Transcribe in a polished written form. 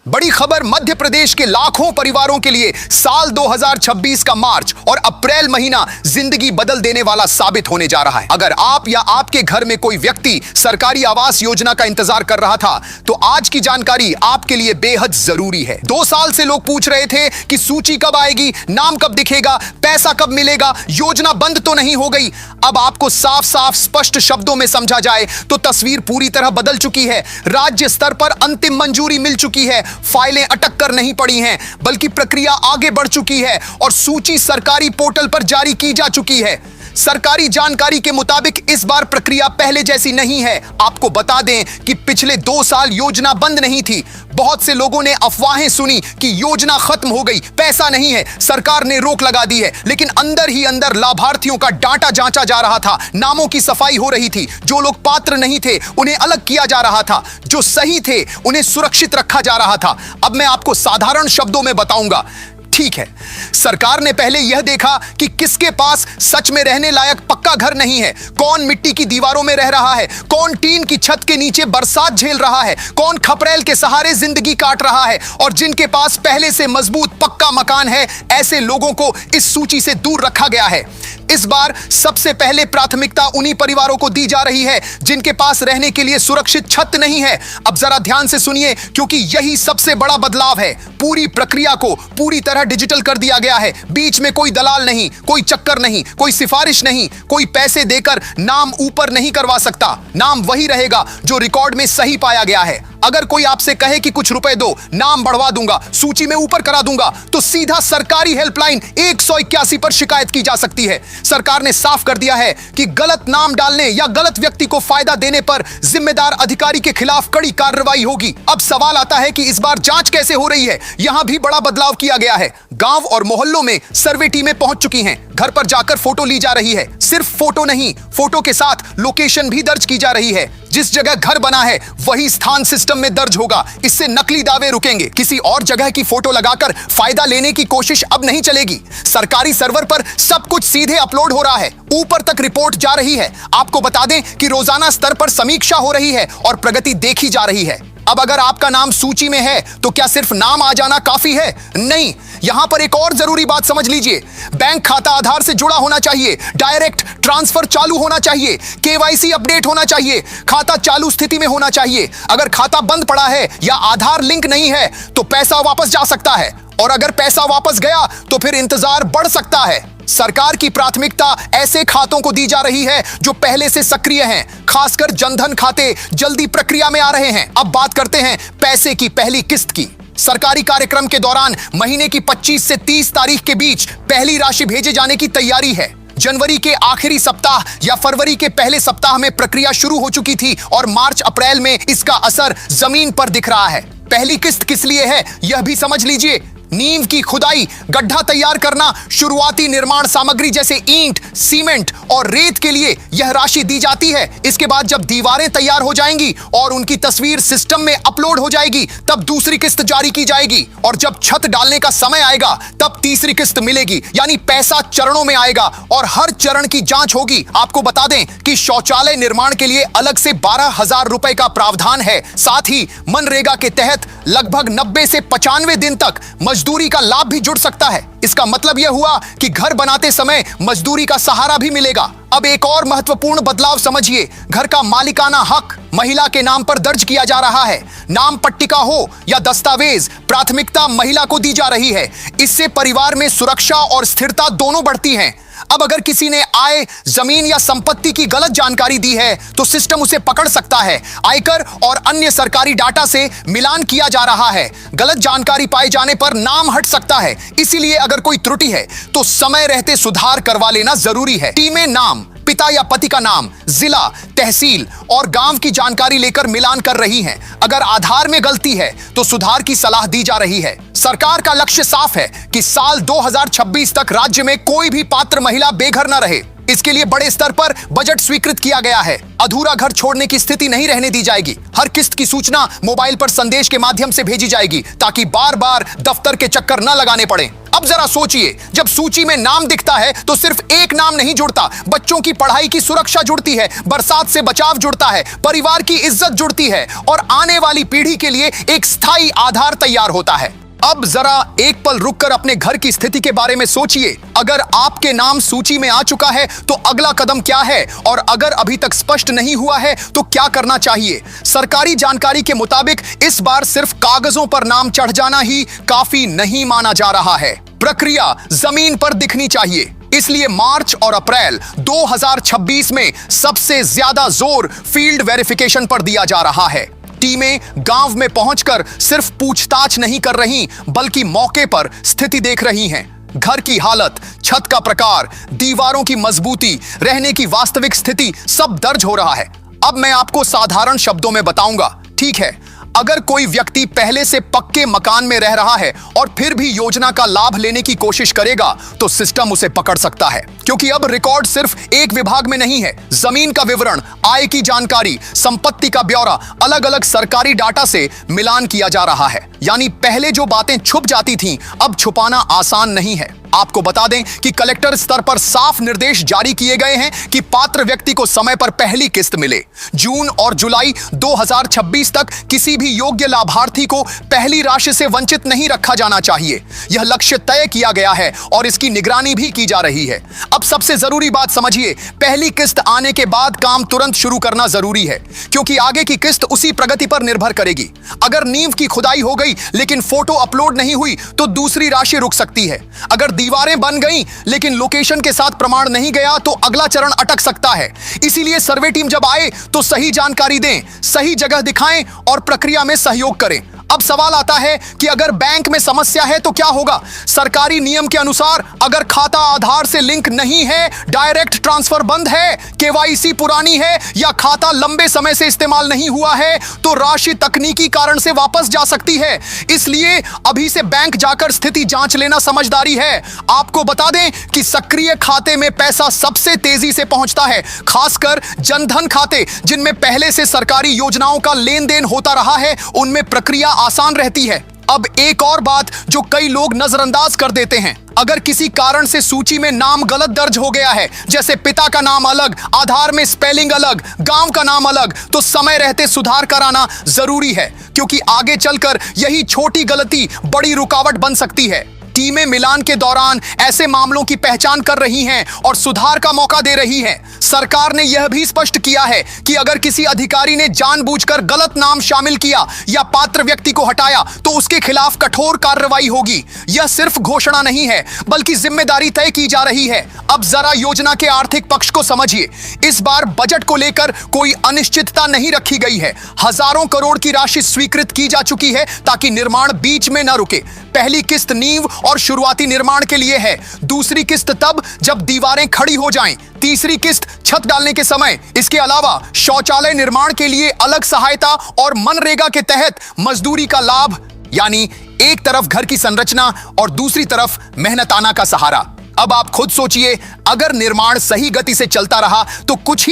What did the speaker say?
बड़ी खबर मध्य प्रदेश के लाखों परिवारों के लिए साल 2026 का मार्च और अप्रैल महीना जिंदगी बदल देने वाला साबित होने जा रहा है। अगर आप या आपके घर में कोई व्यक्ति सरकारी आवास योजना का इंतजार कर रहा था तो आज की जानकारी आपके लिए बेहद जरूरी है। 2 साल से लोग पूछ रहे थे कि सूची कब आएगी, नाम कब दिखेगा, पैसा कब मिलेगा, योजना बंद तो नहीं हो गई। अब आपको साफ साफ स्पष्ट शब्दों में समझा जाए तो तस्वीर पूरी तरह बदल चुकी है। राज्य स्तर पर अंतिम मंजूरी मिल चुकी है, फाइलें अटक कर नहीं पड़ी हैं, बल्कि प्रक्रिया आगे बढ़ चुकी है और सूची सरकारी पोर्टल पर जारी की जा चुकी है। सरकारी जानकारी के मुताबिक इस बार प्रक्रिया पहले जैसी नहीं है। आपको बता दें कि पिछले 2 साल योजना बंद नहीं थी। बहुत से लोगों ने अफवाहें सुनी कि योजना खत्म हो गई, पैसा नहीं है, सरकार ने रोक लगा दी है, लेकिन अंदर ही अंदर लाभार्थियों का डाटा जांचा जा रहा था, नामों की सफाई हो रही थी। जो लोग पात्र नहीं थे उन्हें अलग किया जा रहा था, जो सही थे उन्हें सुरक्षित रखा जा रहा था। अब मैं आपको साधारण शब्दों में बताऊंगा। ठीक है, सरकार ने पहले यह देखा कि किसके पास सच में रहने लायक पक्का घर नहीं है, कौन मिट्टी की दीवारों में रह रहा है, कौन टीन की छत के नीचे बरसात झेल रहा है, कौन खपरेल के सहारे जिंदगी काट रहा है, और जिनके पास पहले से मजबूत पक्का मकान है, ऐसे लोगों को इस सूची से दूर रखा गया है। इस बार सबसे पहले प्राथमिकता उन्हीं परिवारों को दी जा रही है जिनके पास रहने के लिए सुरक्षित छत नहीं है। अब जरा ध्यान से सुनिए, क्योंकि यही सबसे बड़ा बदलाव है। पूरी प्रक्रिया को पूरी तरह डिजिटल कर दिया गया है। बीच में कोई दलाल नहीं, कोई चक्कर नहीं, कोई सिफारिश नहीं, कोई पैसे देकर नाम ऊपर नहीं करवा सकता। नाम वही रहेगा जो रिकॉर्ड में सही पाया गया है। अगर कोई आपसे कहे कि कुछ रुपए दो, नाम बढ़वा दूंगा, सूची में ऊपर करा दूंगा, तो सीधा सरकारी हेल्पलाइन 181 पर शिकायत की जा सकती है। सरकार ने साफ कर दिया है कि गलत नाम डालने या गलत व्यक्ति को फायदा देने पर जिम्मेदार अधिकारी के खिलाफ कड़ी कार्रवाई होगी। अब सवाल आता है कि इस बार जांच कैसे हो रही है। यहां भी बड़ा बदलाव किया गया है। गांव और मोहल्लों में सर्वे टीमें पहुंच चुकी हैं। घर पर जाकर फोटो ली जा रही है। सिर्फ फोटो नहीं, फोटो के साथ लोकेशन भी दर्ज की जा रही है। जिस जगह घर बना है वही स्थान सिस्टम में दर्ज होगा। इससे नकली दावे रुकेंगे। किसी और जगह की फोटो लगाकर फायदा लेने की कोशिश अब नहीं चलेगी। सरकारी सर्वर पर सब कुछ सीधे अपलोड हो रहा है, ऊपर तक रिपोर्ट जा रही है। आपको बता दें कि रोजाना स्तर पर समीक्षा हो रही है और प्रगति देखी जा रही है। अब अगर आपका नाम सूची में है तो क्या सिर्फ नाम आ जाना काफी है? नहीं, यहां पर एक और जरूरी बात समझ लीजिए। बैंक खाता आधार से जुड़ा होना चाहिए, डायरेक्ट ट्रांसफर चालू होना चाहिए, केवाईसी अपडेट होना चाहिए, खाता चालू स्थिति में होना चाहिए। अगर खाता बंद पड़ा है या आधार लिंक नहीं है तो पैसा वापस जा सकता है, और अगर पैसा वापस गया तो फिर इंतजार बढ़ सकता है। सरकार की प्राथमिकता ऐसे खातों को दी जा रही है जो पहले से सक्रिय हैं, खासकर जनधन खाते जल्दी प्रक्रिया में आ रहे हैं। अब बात करते हैं पैसे की पहली किस्त की। सरकारी कार्यक्रम के दौरान महीने की 25 से 30 तारीख के बीच पहली राशि भेजे जाने की तैयारी है। जनवरी के आखिरी सप्ताह या फरवरी के पहले सप्ताह में प्रक्रिया शुरू हो चुकी थी और मार्च अप्रैल में इसका असर जमीन पर दिख रहा है। पहली किस्त किस लिए है यह भी समझ लीजिए। नींव की खुदाई, गड्ढा तैयार करना, शुरुआती निर्माण सामग्री जैसे ईंट, सीमेंट और रेत के लिए यह राशि दी जाती है। इसके बाद जब दीवारें तैयार हो जाएंगी और उनकी तस्वीर सिस्टम में अपलोड हो जाएगी तब दूसरी किस्त जारी की जाएगी, और जब छत डालने का समय आएगा तब तीसरी किस्त मिलेगी। यानी पैसा चरणों में आएगा और हर चरण की जांच होगी। आपको बता दें कि शौचालय निर्माण के लिए अलग से 12,000 रुपए का प्रावधान है। साथ ही मनरेगा के तहत लगभग 90 से 95 दिन तक मजदूरी का लाभ भी जुड़ सकता है। इसका मतलब यह हुआ कि घर बनाते समय मजदूरी का सहारा भी मिलेगा। अब एक और महत्वपूर्ण बदलाव समझिए। घर का मालिकाना हक महिला के नाम पर दर्ज किया जा रहा है। नाम पट्टिका हो या दस्तावेज, प्राथमिकता महिला को दी जा रही है। इससे परिवार में सुरक्षा और स्थिरता दोनों बढ़ती हैं। अब अगर किसी ने आय, जमीन या संपत्ति की गलत जानकारी दी है तो सिस्टम उसे पकड़ सकता है। आयकर और अन्य सरकारी डाटा से मिलान किया जा रहा है। गलत जानकारी पाए जाने पर नाम हट सकता है। इसीलिए अगर कोई त्रुटि है तो समय रहते सुधार करवा लेना जरूरी है। टीमें नाम, पिता या पति का नाम, जिला, तहसील और गांव की जानकारी लेकर मिलान कर रही हैं। अगर आधार में गलती है तो सुधार की सलाह दी जा रही है। सरकार का लक्ष्य साफ है कि साल 2026 तक राज्य में कोई भी पात्र महिला बेघर न रहे। इसके लिए बड़े स्तर पर बजट स्वीकृत किया गया है। अधूरा घर छोड़ने की स्थिति नहीं रहने दी जाएगी। हर किस्त की सूचना मोबाइल पर संदेश के माध्यम से भेजी जाएगी ताकि बार बार दफ्तर के चक्कर न लगाने पड़े। अब जरा सोचिए, जब सूची में नाम दिखता है तो सिर्फ एक नाम नहीं जुड़ता, बच्चों की पढ़ाई की सुरक्षा जुड़ती है, बरसात से बचाव जुड़ता है, परिवार की इज्जत जुड़ती है और आने वाली पीढ़ी के लिए एक स्थायी आधार तैयार होता है। अब जरा एक पल रुककर अपने घर की स्थिति के बारे में सोचिए। अगर आपके नाम सूची में आ चुका है तो अगला कदम क्या है, और अगर अभी तक स्पष्ट नहीं हुआ है तो क्या करना चाहिए। सरकारी जानकारी के मुताबिक इस बार सिर्फ कागजों पर नाम चढ़ जाना ही काफी नहीं माना जा रहा है। प्रक्रिया जमीन पर दिखनी चाहिए। इसलिए मार्च और अप्रैल 2026 में सबसे ज्यादा जोर फील्ड वेरिफिकेशन पर दिया जा रहा है। टीमें गांव में पहुंचकर सिर्फ पूछताछ नहीं कर रही, बल्कि मौके पर स्थिति देख रही हैं। घर की हालत, छत का प्रकार, दीवारों की मजबूती, रहने की वास्तविक स्थिति सब दर्ज हो रहा है। अब मैं आपको साधारण शब्दों में बताऊंगा, ठीक है? अगर कोई व्यक्ति पहले से पक्के मकान में रह रहा है और फिर भी योजना का लाभ लेने की कोशिश करेगा तो सिस्टम उसे पकड़ सकता है, क्योंकि अब रिकॉर्ड सिर्फ एक विभाग में नहीं है। जमीन का विवरण, आय की जानकारी, संपत्ति का ब्यौरा अलग अलग सरकारी डाटा से मिलान किया जा रहा है। यानी पहले जो बातें छुप जाती थीं, अब छुपाना आसान नहीं है। आपको बता दें कि कलेक्टर स्तर पर साफ निर्देश जारी किए गए हैं कि पात्र व्यक्ति को समय पर पहली किस्त मिले। जून और जुलाई 2026 तक किसी भी योग्य लाभार्थी को पहली राशि से वंचित नहीं रखा जाना चाहिए। यह लक्ष्य तय किया गया है और इसकी निगरानी भी की जा रही है। अब सबसे जरूरी बात समझिए, पहली किस्त आने के बाद काम तुरंत शुरू करना जरूरी है, क्योंकि आगे की किस्त उसी प्रगति पर निर्भर करेगी। अगर नींव की खुदाई हो गई लेकिन फोटो अपलोड नहीं हुई तो दूसरी राशि रुक सकती है। अगर दीवारें बन गईं लेकिन लोकेशन के साथ प्रमाण नहीं गया तो अगला चरण अटक सकता है। इसीलिए सर्वे टीम जब आए तो सही जानकारी दें, सही जगह दिखाएं और प्रक्रिया में सहयोग करें। अब सवाल आता है कि अगर बैंक में समस्या है तो क्या होगा? सरकारी नियम के अनुसार अगर खाता आधार से लिंक नहीं है, डायरेक्ट ट्रांसफर बंद है, केवाईसी पुरानी है या खाता लंबे समय से इस्तेमाल नहीं हुआ है तो राशि तकनीकी कारण से वापस जा सकती है। इसलिए अभी से बैंक जाकर स्थिति जांच लेना समझदारी है। आपको बता दें कि सक्रिय खाते में पैसा सबसे तेजी से पहुंचता है, खासकर जनधन खाते जिनमें पहले से सरकारी योजनाओं का लेन देन होता रहा है, उनमें प्रक्रिया आसान रहती है। अब एक और बात जो कई लोग नजरअंदाज कर देते हैं, अगर किसी कारण से सूची में नाम गलत दर्ज हो गया है, जैसे पिता का नाम अलग, आधार में स्पेलिंग अलग, गांव का नाम अलग, तो समय रहते सुधार कराना जरूरी है, क्योंकि आगे चलकर यही छोटी गलती बड़ी रुकावट बन सकती है। टीमें मिलान के दौरान ऐसे मामलों की पहचान कर रही हैं और सुधार का मौका दे रही हैं। सरकार ने यह भी स्पष्ट किया है कि अगर किसी अधिकारी ने जानबूझकर गलत नाम शामिल किया या पात्र व्यक्ति को हटाया तो उसके खिलाफ कठोर कार्रवाई होगी। यह सिर्फ घोषणा नहीं है, बल्कि जिम्मेदारी तय की जा रही है। अब जरा योजना के आर्थिक पक्ष को समझिए। इस बार बजट को लेकर कोई अनिश्चितता नहीं रखी गई है। हजारों करोड़ की राशि स्वीकृत की जा चुकी है ताकि निर्माण बीच में न रुके। पहली किस्त नींव और शुरुआती निर्माण के लिए है, दूसरी किस्त तब जब दीवारें खड़ी हो जाएं, तीसरी किस्त छत डालने के समय। इसके अलावा शौचालय निर्माण के लिए अलग सहायता और मनरेगा के तहत मजदूरी का लाभ, यानी एक तरफ घर की संरचना और दूसरी तरफ मेहनताना का सहारा। अब आप खुद सोचिए, अगर निर्माण सही गति से चलता रहा तो कुछ ही